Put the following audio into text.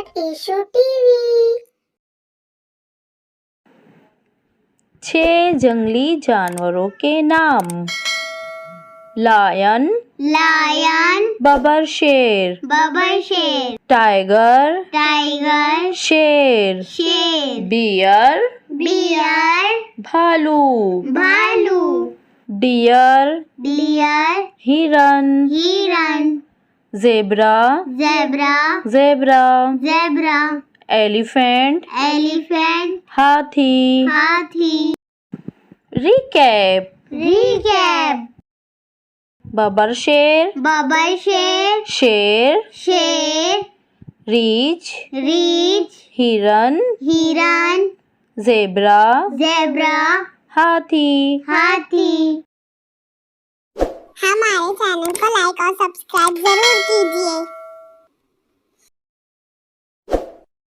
एशु TV. 6 जंगली जानवरों के नाम। लायन, लायन, बबर शेर, बबर शेर, टाइगर, टाइगर, शेर, शेर, बियर, बियर, भालू, भालू, डियर, डियर, हिरन, हिरन, zebra, zebra, zebra, zebra, elephant, elephant, हाथी। हाथी। रिकैप। रिकैप। बबर शेर, बबर शेर, शेर, शेर, रीछ, रीछ, हिरन, हिरन, जेब्रा, जेब्रा, हाथी। हाथी। हमारे चैनल को लाइक और सब्सक्राइब जरूर कीजिए।